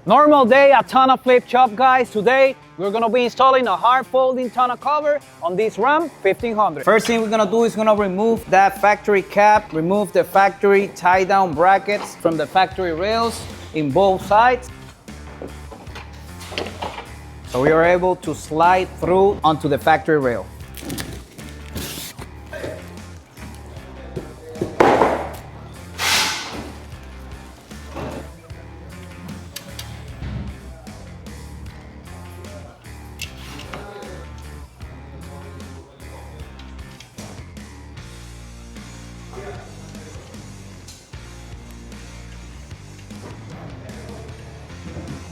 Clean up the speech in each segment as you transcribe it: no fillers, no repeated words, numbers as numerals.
Normal day at TonnoFlip shop, guys. Today we're gonna be installing a hard folding tonneau cover on this Ram 1500. First thing we're gonna do is gonna remove that factory cap, remove the factory tie down brackets from the factory rails in both sides. So we are able to slide through onto the factory rail.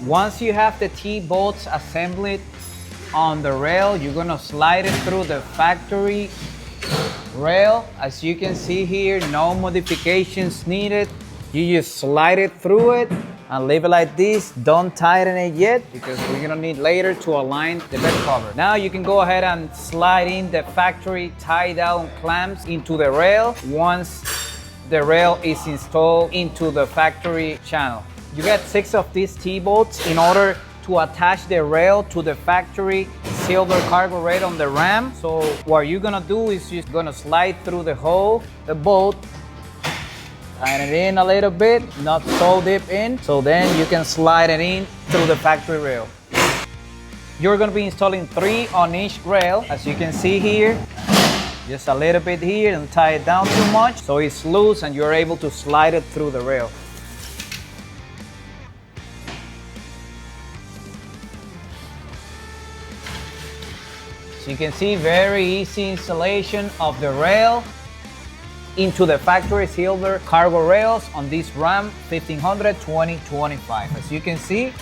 Once you have the T-bolts assembled on the rail, you're gonna slide it through the factory rail. As you can see here, no modifications needed. You just slide it through it and leave it like this. Don't tighten it yet because we're gonna need later to align the bed cover. Now you can go ahead and slide in the factory tie down clamps into the rail once the rail is installed into the factory channel. You get 6 of these T-bolts in order to attach the rail to the factory silver cargo rail on the Ram. So what you're gonna do is just gonna slide through the hole, the bolt, tighten it in a little bit, not so deep in, so then you can slide it in through the factory rail. You're gonna be installing 3 on each rail, as you can see here. Just a little bit here, don't tie it down too much, so it's loose and you're able to slide it through the rail. So you can see very easy installation of the rail into the factory silver cargo rails on this Ram 1500 2025. As you can see,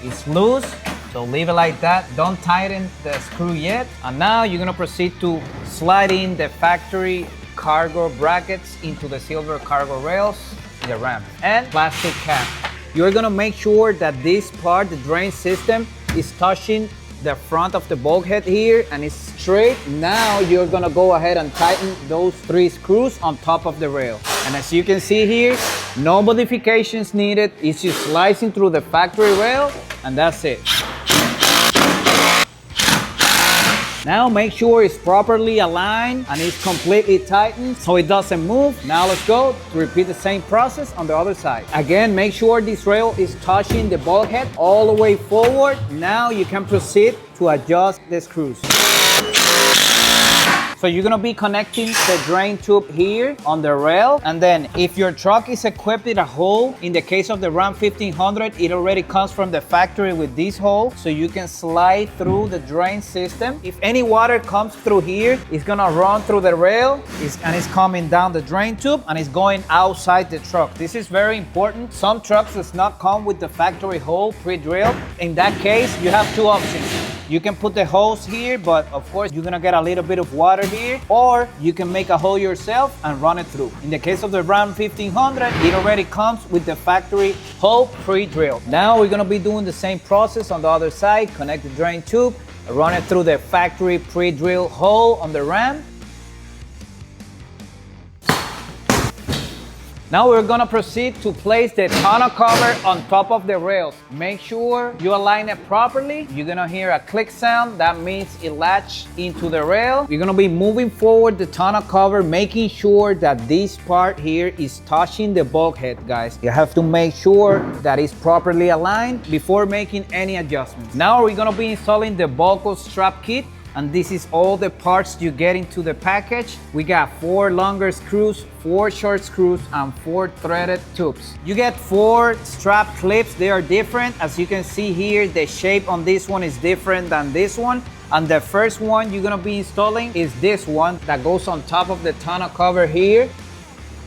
it's loose, so leave it like that. Don't tighten the screw yet. And now you're gonna proceed to slide in the factory cargo brackets into the silver cargo rails in the Ram and plastic cap. You're gonna make sure that this part, the drain system, is touching the front of the bulkhead here and it's straight. Now you're gonna go ahead and tighten those 3 screws on top of the rail. And as you can see here, no modifications needed. It's just slicing through the factory rail and that's it. Now make sure it's properly aligned and it's completely tightened so it doesn't move. Now let's go to repeat the same process on the other side. Again, make sure this rail is touching the bulkhead all the way forward. Now you can proceed to adjust the screws. So you're gonna be connecting the drain tube here on the rail, and then if your truck is equipped with a hole, in the case of the Ram 1500, it already comes from the factory with this hole, so you can slide through the drain system. If any water comes through here, it's gonna run through the rail, and it's coming down the drain tube, and it's going outside the truck. This is very important. Some trucks does not come with the factory hole pre-drilled. In that case, you have 2 options. You can put the hose here, but of course you're gonna get a little bit of water here, or you can make a hole yourself and run it through. In the case of the Ram 1500, it already comes with the factory hole pre-drilled. Now we're gonna be doing the same process on the other side. Connect the drain tube, run it through the factory pre-drilled hole on the Ram. Now we're gonna proceed to place the tonneau cover on top of the rails. Make sure you align it properly. You're gonna hear a click sound. That means it latched into the rail. You're gonna be moving forward the tonneau cover, making sure that this part here is touching the bulkhead, guys. You have to make sure that it's properly aligned before making any adjustments. Now we're gonna be installing the buckle strap kit. And this is all the parts you get into the package. We got 4 longer screws, 4 short screws, and 4 threaded tubes. You get 4 strap clips. They are different. As you can see here, the shape on this one is different than this one. And the first one you're gonna be installing is this one that goes on top of the tonneau cover here.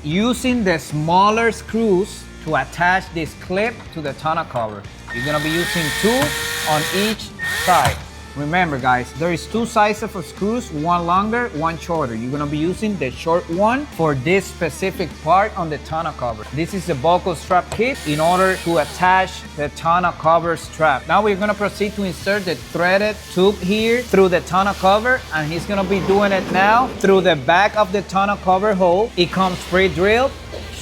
Using the smaller screws to attach this clip to the tonneau cover. You're gonna be using 2 on each side. Remember guys, there is 2 sizes of screws, 1 longer, 1 shorter. You're gonna be using the short one for this specific part on the tonneau cover. This is the buckle strap kit in order to attach the tonneau cover strap. Now we're gonna proceed to insert the threaded tube here through the tonneau cover, and he's gonna be doing it now through the back of the tonneau cover hole. It comes pre-drilled.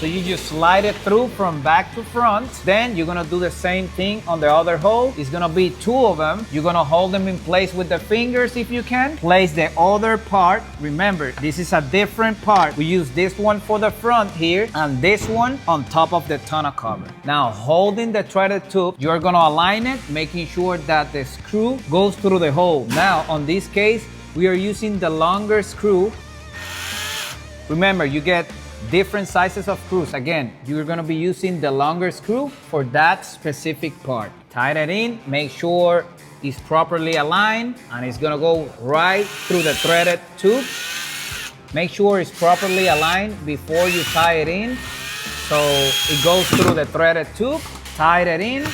So you just slide it through from back to front. Then you're gonna do the same thing on the other hole. It's gonna be 2 of them. You're gonna hold them in place with the fingers if you can. Place the other part. Remember, this is a different part. We use this one for the front here and this one on top of the tonneau cover. Now, holding the threaded tube, you're gonna align it, making sure that the screw goes through the hole. Now, on this case, we are using the longer screw. Remember, you get different sizes of screws. Again, you're gonna be using the longer screw for that specific part. Tie it in, make sure it's properly aligned, and it's gonna go right through the threaded tube. Make sure it's properly aligned before you tie it in, so it goes through the threaded tube. Tie it in.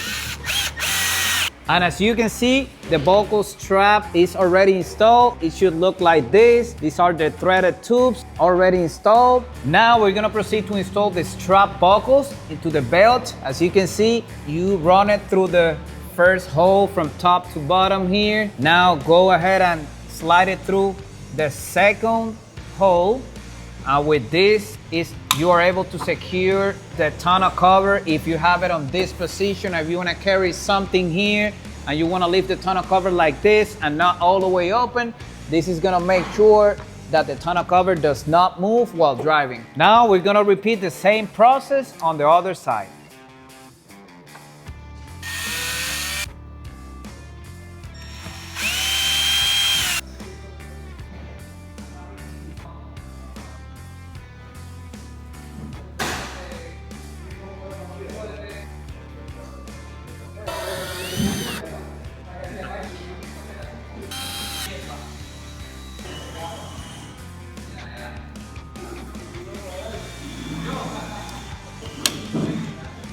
And as you can see, the buckle strap is already installed. It should look like this. These are the threaded tubes already installed. Now we're gonna proceed to install the strap buckles into the belt. As you can see, you run it through the first hole from top to bottom here. Now go ahead and slide it through the second hole. With this, you are able to secure the tonneau cover if you have it on this position. If you want to carry something here and you want to leave the tonneau cover like this and not all the way open, this is going to make sure that the tonneau cover does not move while driving. Now we're going to repeat the same process on the other side.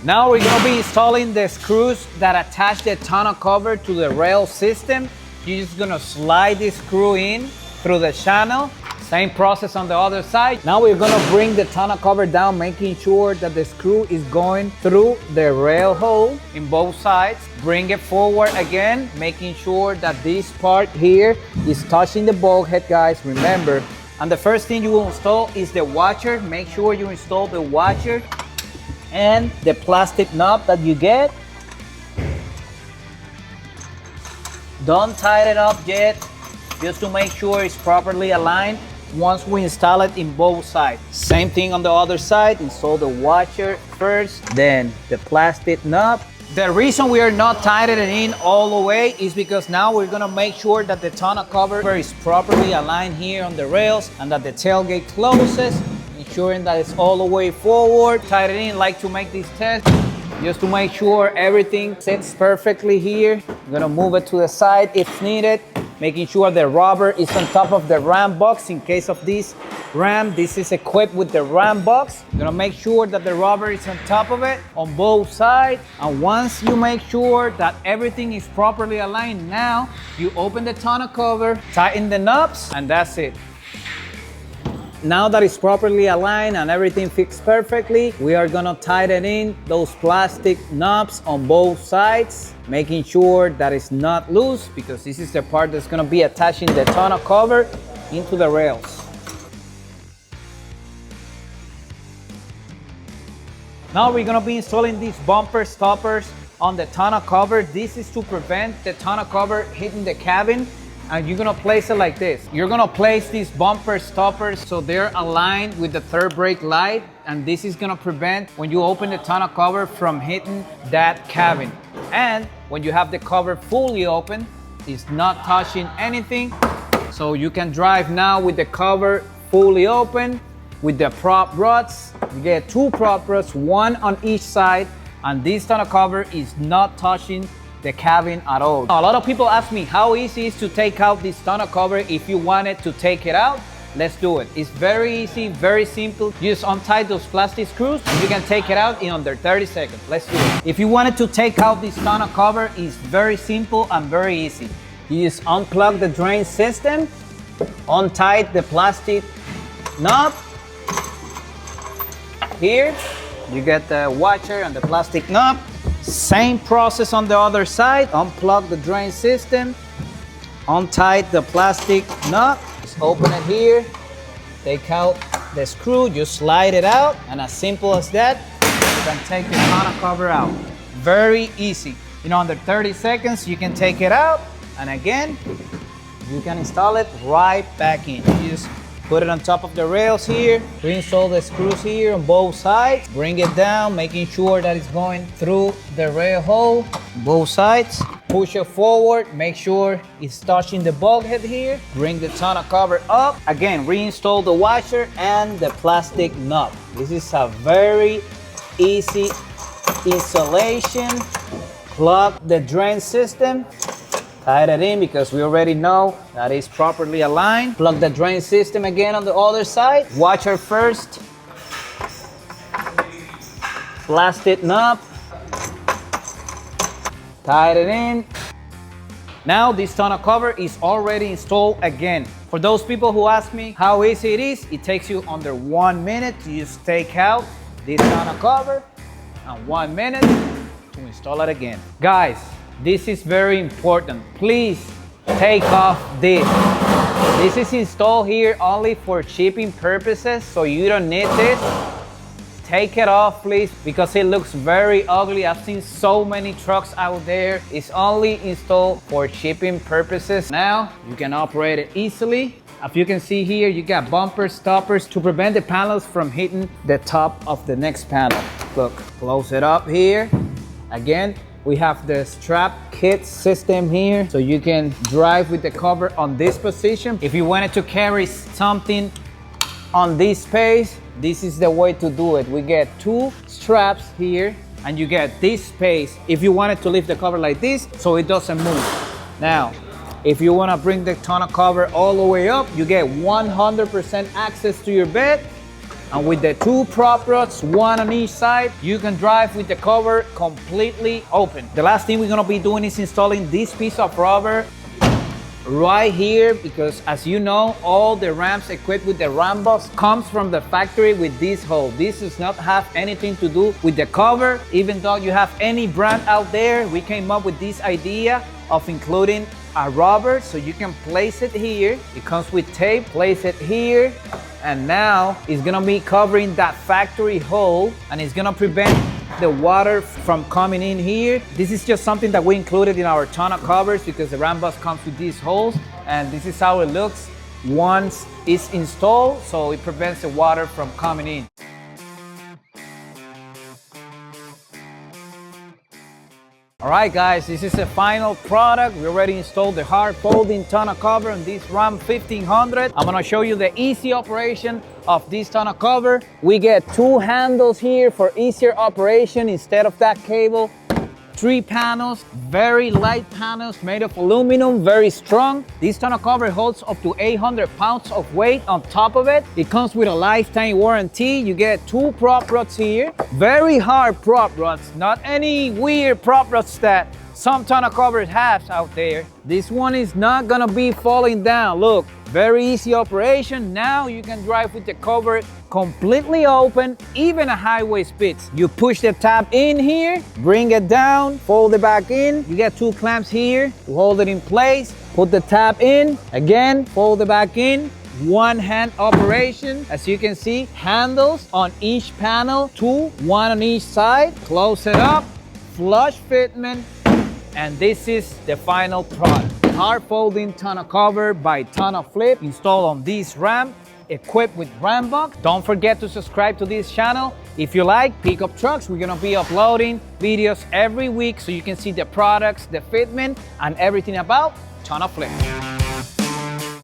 Now we're gonna be installing the screws that attach the tonneau cover to the rail system. You're just gonna slide this screw in through the channel. Same process on the other side. Now we're gonna bring the tonneau cover down, making sure that the screw is going through the rail hole in both sides. Bring it forward again, making sure that this part here is touching the bulkhead, guys, remember. And the first thing you will install is the washer. Make sure you install the washer and the plastic knob that you get. Don't tighten it up yet, just to make sure it's properly aligned once we install it in both sides. Same thing on the other side, install the washer first, then the plastic knob. The reason we are not tightening it in all the way is because now we're gonna make sure that the tonneau cover is properly aligned here on the rails and that the tailgate closes, ensuring that it's all the way forward. Tighten in, like to make this test, just to make sure everything sits perfectly here. I'm gonna move it to the side if needed, making sure the rubber is on top of the ram box in case of this ram. This is equipped with the ram box. I'm gonna make sure that the rubber is on top of it on both sides. And once you make sure that everything is properly aligned, now you open the tonneau cover, tighten the knobs, and that's it. Now that it's properly aligned and everything fits perfectly, we are gonna tighten in those plastic knobs on both sides, making sure that it's not loose, because this is the part that's gonna be attaching the tonneau cover into the rails. Now we're gonna be installing these bumper stoppers on the tonneau cover. This is to prevent the tonneau cover hitting the cabin. And you're gonna place it like this. You're gonna place these bumper stoppers so they're aligned with the third brake light, and this is gonna prevent when you open the tonneau cover from hitting that cabin. And when you have the cover fully open, it's not touching anything. So you can drive now with the cover fully open with the prop rods. You get 2 prop rods, 1 on each side, and this tonneau cover is not touching the cabin at all. A lot of people ask me how easy it is to take out this tonneau cover if you wanted to take it out. Let's do it. It's very easy, very simple. You just untie those plastic screws and you can take it out in under 30 seconds. Let's do it. If you wanted to take out this tonneau cover, it's very simple and very easy. You just unplug the drain system, untie the plastic knob. Here, you get the washer and the plastic knob. Same process on the other side. Unplug the drain system, untie the plastic nut, just open it here, take out the screw, you slide it out, and as simple as that, you can take the tonneau cover out. Very easy. In under 30 seconds, you can take it out, and again, you can install it right back in. You just put it on top of the rails here, reinstall the screws here on both sides, bring it down, making sure that it's going through the rail hole, both sides. Push it forward, make sure it's touching the bulkhead here. Bring the tonneau cover up. Again, reinstall the washer and the plastic nut. This is a very easy installation. Plug the drain system. Tie that in because we already know that it's properly aligned. Plug the drain system again on the other side. Washer first. Plastic nut. Tie it in. Now this tonneau cover is already installed again. For those people who ask me how easy it is, it takes you under 1 minute. You just take out this tonneau cover and 1 minute to install it again. Guys, this is very important. Please take off this. This is installed here only for shipping purposes, so you don't need this. Take it off, please, because it looks very ugly. I've seen so many trucks out there. It's only installed for shipping purposes. Now you can operate it easily. As you can see here, you got bumper stoppers to prevent the panels from hitting the top of the next panel. Look, close it up here. Again, we have the strap kit system here, so you can drive with the cover on this position. If you wanted to carry something on this space, this is the way to do it. We get 2 straps here, and you get this space if you wanted to lift the cover like this so it doesn't move. Now, if you want to bring the tonneau cover all the way up, you get 100% access to your bed. And with the 2 prop rods, 1 on each side, you can drive with the cover completely open. The last thing we're going to be doing is installing this piece of rubber right here, because as you know, all the ramps equipped with the ram box comes from the factory with this hole. This does not have anything to do with the cover. Even though you have any brand out there, we came up with this idea of including a rubber so you can place it here. It comes with tape. Place it here, and now it's gonna be covering that factory hole, and it's gonna prevent the water from coming in here. This is just something that we included in our tonneau covers because the ram bus comes with these holes, and this is how it looks once it's installed, so it prevents the water from coming in. All right, guys, this is the final product. We already installed the hard folding tonneau cover on this Ram 1500. I'm gonna show you the easy operation of this tonneau cover. We get 2 handles here for easier operation instead of that cable. 3 panels, very light panels made of aluminum, very strong. This tonneau cover holds up to 800 pounds of weight on top of it. It comes with a lifetime warranty. You get 2 prop rods here, very hard prop rods, not any weird prop rods that some tonneau covers have out there. This one is not gonna be falling down. Look, very easy operation. Now you can drive with the cover completely open, even at highway speeds. You push the tab in here, bring it down, fold it back in. You get 2 clamps here to hold it in place. Put the tab in, again, fold it back in. 1 hand operation. As you can see, handles on each panel, 2, 1 on each side. Close it up, flush fitment, and this is the final product. Hard folding tonneau cover by TonnoFlip, installed on this Ram, equipped with Ram box. Don't forget to subscribe to this channel. If you like pickup trucks, we're gonna be uploading videos every week so you can see the products, the fitment, and everything about TonnoFlip.